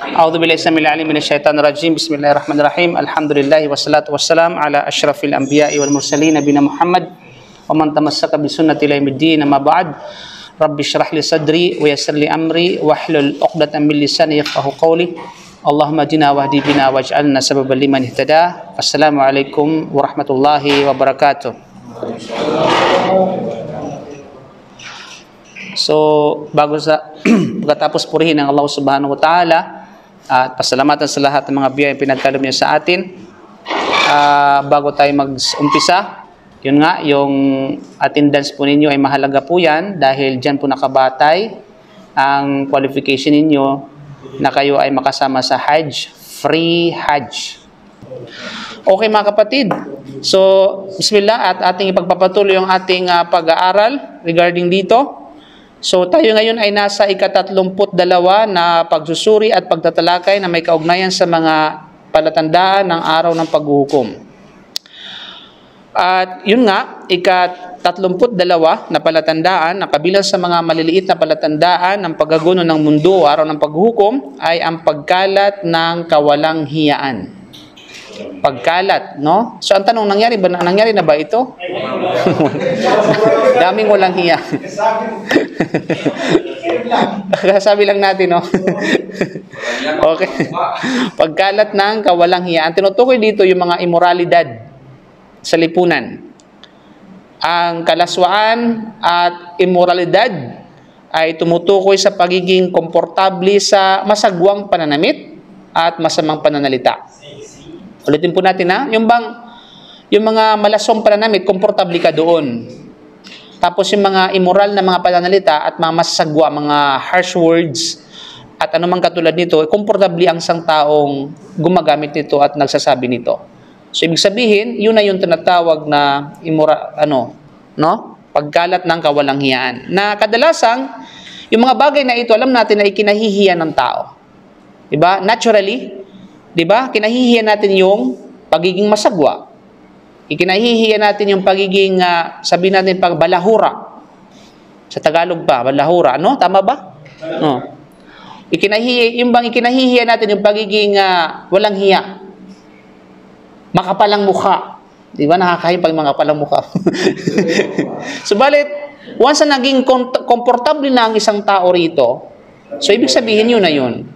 A'udzu billahi samil alim minasyaitonir rajim. Bismillahirrahmanirrahim. Alhamdulillah wassalatu wassalam ala asyrafil anbiya'i wal mursalin nabiyina Muhammad wa man tamassaka bi sunnati ila yaumiddin. Amma ba'd. Rabbi shrah li sadri wa yassir li amri wahlul 'uqdatam min lisani yafqahu qawli. Allahumma hdina wahdi bina waj'alna sababan liman ihtada. Assalamualaikum warahmatullahi wabarakatuh. So, bago sa pagkatapos purihin ng Allah Subhanahu wa Ta'ala at pasalamatan sa lahat ng mga biyayang pinagkaloob niya sa atin, bago tayo mag-umpisa, yun nga, yung attendance po ninyo ay mahalaga po yan dahil dyan po nakabatay ang qualification ninyo na kayo ay makasama sa Hajj, free Hajj. Okay mga kapatid, so bismillah at ating ipagpapatuloy yung ating pag-aaral regarding dito. So tayo ngayon ay nasa ika-32 na pagsusuri at pagtatalakay na may kaugnayan sa mga palatandaan ng araw ng paghuhukom. At yun nga, ika-32 na palatandaan na kabilang sa mga maliliit na palatandaan ng paggaguno ng mundo araw ng paghuhukom ay ang pagkalat ng kawalang hiyaan. Pagkalat, no? So ang tanong, nangyari na ba ito? Daming walang hiya. Sabi lang natin, no? Okay. Pagkalat ng kawalang hiya. Ang tinutukoy dito yung mga immoralidad sa lipunan. Ang kalaswaan at immoralidad ay tumutukoy sa pagiging komportable sa masagwang pananamit at masamang pananalita. Ulitin po natin yung mga malasong pananamit, komportable ka doon. Tapos yung mga immoral na mga pananalita at mga masagwa, mga harsh words at anumang katulad nito, komportable ang isang taong gumagamit nito at nagsasabi nito. So ibig sabihin, yun na yung tinatawag na pagkalat ng kawalang hiyaan. Na kadalasang, yung mga bagay na ito, alam natin na ikinahihiyan ng tao. Diba? Naturally, diba? Kinahihiyan natin yung pagiging masagwa. Ikinahihiyan natin yung pagiging, sabihin natin, balahura. Sa Tagalog pa, balahura. No? Tama ba? No. Ikinahihiyan natin yung pagiging walang hiya. Makapalang mukha. Di ba? Nakakahiya pag makapalang mukha. Subalit, once na naging komportable na ang isang tao rito, so ibig sabihin yun na yun.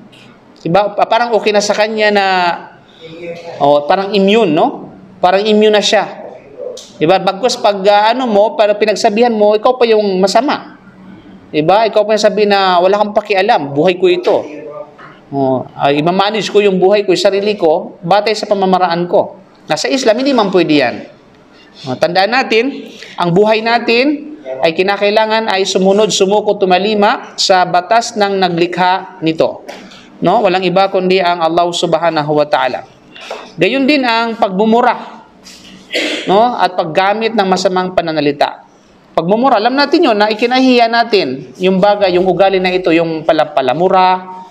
Diba? Parang okay na sa kanya na parang immune, no? Parang immune na siya. Diba? Bagkus pag para pinagsabihan mo, ikaw pa yung masama. Diba? Ikaw pa yung sabihin na wala kang pakialam, buhay ko ito. I-manage ko yung buhay ko, yung sarili ko, batay sa pamamaraan ko. Nasa Islam, hindi man pwede yan. Tandaan natin, ang buhay natin ay kinakailangan ay sumunod, sumuko, tumalima sa batas ng naglikha nito. No, walang iba kundi ang Allah Subhanahu wa Ta'ala. Gayon din ang pagmumura, no, at paggamit ng masamang pananalita. Pagmumura, alam natin 'yon na ikinahiya natin yung bagay, yung ugali na ito, yung palamura.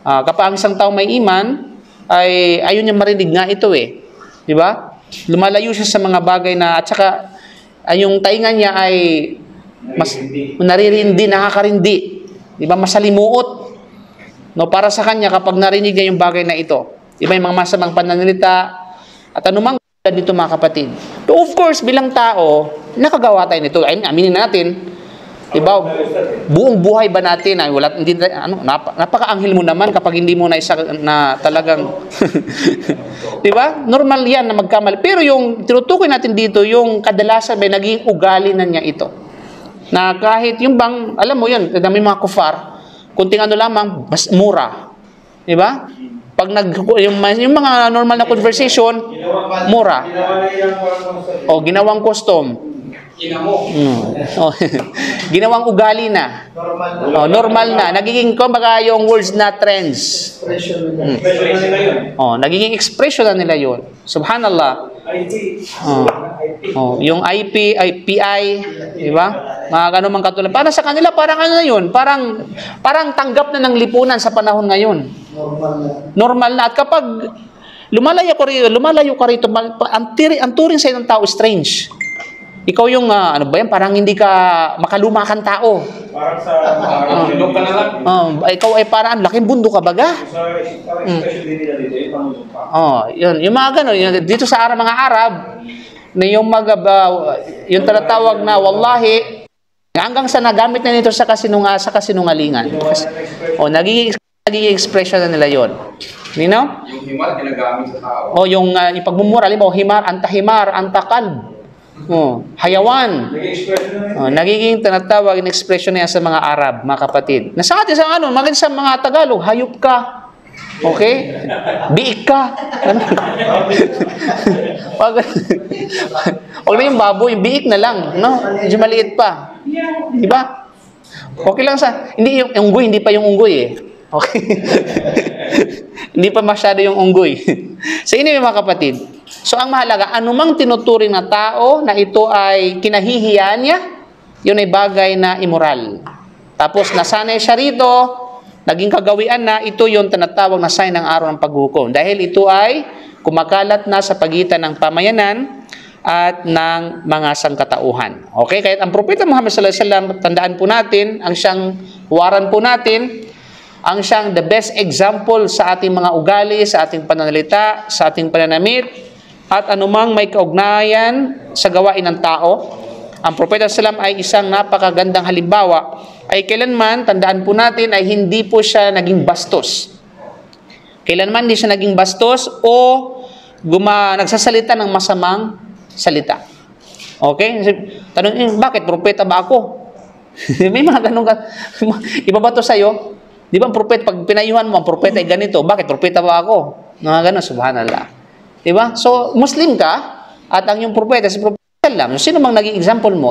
Kapag ang isang tao may iman, ay ayun niya marinig nga ito di ba? Lumalayo siya sa mga bagay na at saka yung tainga niya ay mas naririndi, nakakarindi, di ba? Masalimuot. No, para sa kanya kapag narinig niya yung bagay na ito. Iba yung mga masamang pananalita at anumang dito mga kapatid. So of course, bilang tao, nakagawa tayo nito. Ay, aminin natin. Diba? Buong buhay ba natin ay wala hindi napaka-anghel mo naman kapag hindi mo na talagang diba? Normal 'yan na magkamali. Pero yung tinutukoy natin dito, yung kadalasan may naging ugali na niya ito. Na kahit yung bang, alam mo 'yun, may mga kufar, kunting lamang, mas mura. Di ba? Pag yung mga normal na conversation, mura. O, ginawang custom. Ginawang ugali na. Normal na. Nagiging, kumbaga, yung words na trends. Nagiging expression na nila yun. Subhanallah. Yung IP, PI, di ba? Mga ganun man katulad. Para sa kanila, parang na yun? Parang tanggap na ng lipunan sa panahon ngayon. Normal na. At kapag lumalayo ka rito, ang turing sa'yo ng tao strange. Ikaw yung, ano ba yan, parang hindi ka makalumakan tao. Parang sa bundok ka na lang. Ikaw ay parang laking bundok ka baga. Parang special din nila dito, yung pangulong pa. Yun. Yung mga ganun, dito sa mga Arab, na yung yung tinatawag na wallahi, hanggang sa nagamit na nito sa kasinungalingan. Nagiging expression na nila yun. You know? Yung himar, ginagamit sa tao. Yung ipagmumura, himar, anta kalb. Hayawan. Nagiging tinatawag in expression na yan sa mga Arab, mga kapatid. Nasa atin sa maganda sa mga Tagalog, hayop ka. Okay? Biik ka. Huwag na yung baboy, biik na lang. No? Medyo maliit pa. Diba? Okay lang hindi yung unggoy, hindi pa yung unggoy eh. Okay? Hindi pa masyado yung unggoy. So, ini mga kapatid. So, ang mahalaga, anumang tinuturing na tao na ito ay kinahihiyan niya, yun ay bagay na immoral. Tapos, nasanay siya rito, naging kagawian na, ito yung tinatawag na sign ng araw ng paghukom. Dahil ito ay kumakalat na sa pagitan ng pamayanan at ng mga sangkatauhan. Okay? Kaya ang Propeta Muhammad sallallahu alaihi wasallam, tandaan po natin, ang siyang huwaran po natin, ang siyang the best example sa ating mga ugali, sa ating pananalita, sa ating pananamit, at anumang may kaugnayan sa gawain ng tao. Ang Propeta sallam ay isang napakagandang halimbawa, ay kailanman, tandaan po natin, ay hindi po siya naging bastos. Kailanman hindi siya naging bastos o nagsasalita ng masamang salita. Okay? Tanong, bakit? Propeta ba ako? May mga ganun ka. Iba ba ito sa'yo? Di ba ang propeta, pag pinayuhan mo, ang propeta ay ganito. Bakit? Propeta ba ako? Mga ganun, subhanallah. Di ba? So, Muslim ka, at ang yung propeta, si Propeta Sallam, sino bang naging example mo?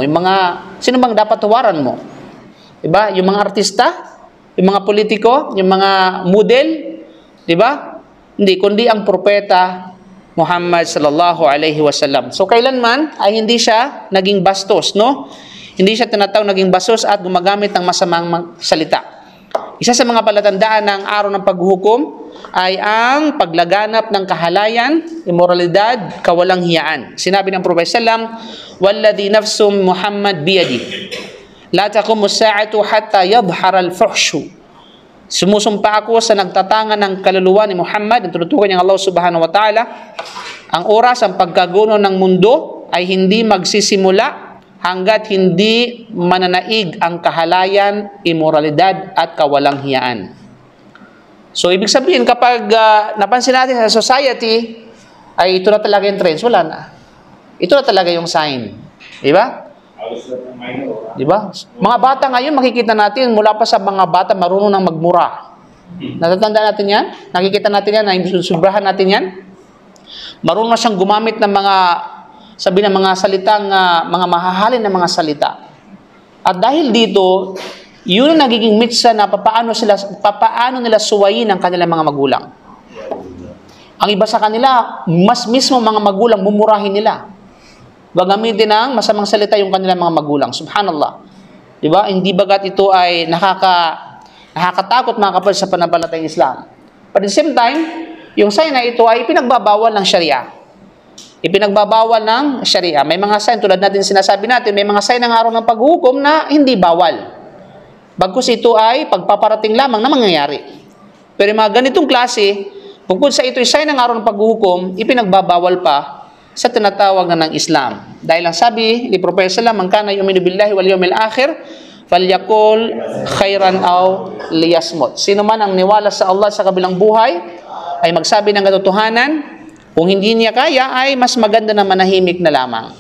Sino bang dapat tuwaran mo? Di ba? Yung mga artista, yung mga politiko, yung mga model, di ba? Hindi, kundi ang propeta Muhammad sallallahu alaihi wasallam. So, kailanman ay hindi siya naging bastos, no? Hindi siya tinatawag naging bastos at gumagamit ng masamang salita. Isa sa mga palatandaan ng araw ng paghuhukom ay ang paglaganap ng kahalayan, immoralidad, kawalang hiyaan. Sinabi ng Propeta sallam, "Walladhi nafsu Muhammad biyadi, la taqumu as-sa'atu hatta yadhhara al-fuhshu." Sumusumpa ako sa nagtatangan ng kaluluwa ni Muhammad, ang tinutukoy niyang Allah subhanahu wa ta'ala, ang oras, ang pagkaguno ng mundo ay hindi magsisimula hanggat hindi mananaig ang kahalayan, immoralidad at kawalang hiyaan. So, ibig sabihin, kapag napansin natin sa society, ay ito na talaga yung trends, wala na. Ito na talaga yung sign. Diba? Diba? Mga bata ngayon, makikita natin, mula pa sa mga bata, marunong nang magmura. Natatandaan natin yan? Nakikita natin yan, subrahan natin yan? Marunong na siyang gumamit ng mga sabi ng mga salitang, mga mahahalin na mga salita. At dahil dito, yun ang nagiging mitsa na papaano nila suwayin ang kanilang mga magulang. Ang iba sa kanila, mas mismo mga magulang, mumurahin nila. Gagamitin ng masamang salita yung kanilang mga magulang. Subhanallah. Diba? Hindi bagat ito ay nakakatakot mga kapatid sa pananampalatayang Islam. But at the same time, yung sign na ito ay ipinagbabawal ng Sharia. Ipinagbabawal ng Sharia. May mga sign, tulad natin sinasabi natin, may mga sign ng araw ng paghuhukom na hindi bawal. Bagkus ito ay pagpaparating lamang na mangyayari. Pero yung mga ganitong klase, bukod sa ito ay sign ng araw ng paghuhukom, ipinagbabawal pa sa tinatawag na ng Islam. Dahil ang sabi ni Propeta sallam, "Man kana yu'minu billahi wal yawmil akhir, falyakul khairan aw liyasmut." Sino man ang niwala sa Allah sa kabilang buhay, ay magsabi ng katotohanan. Kung hindi niya kaya, ay mas maganda na manahimik na lamang.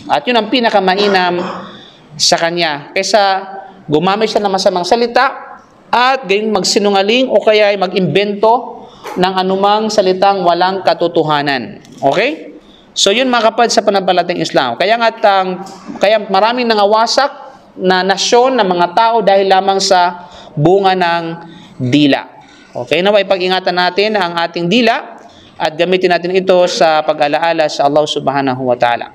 At yun ang pinakamainam sa kanya. Kaysa gumamit siya ng masamang salita at gayon magsinungaling o kaya ay mag-imbento ng anumang salitang walang katotohanan. Okay? So yun mga kapatid sa pananampalatayang Islam. Kaya maraming nangawasak na nasyon ng mga tao dahil lamang sa bunga ng dila. Okay? Naway pag-ingatan natin ang ating dila at gamitin natin ito sa pag-alaala sa Allah subhanahu wa ta'ala.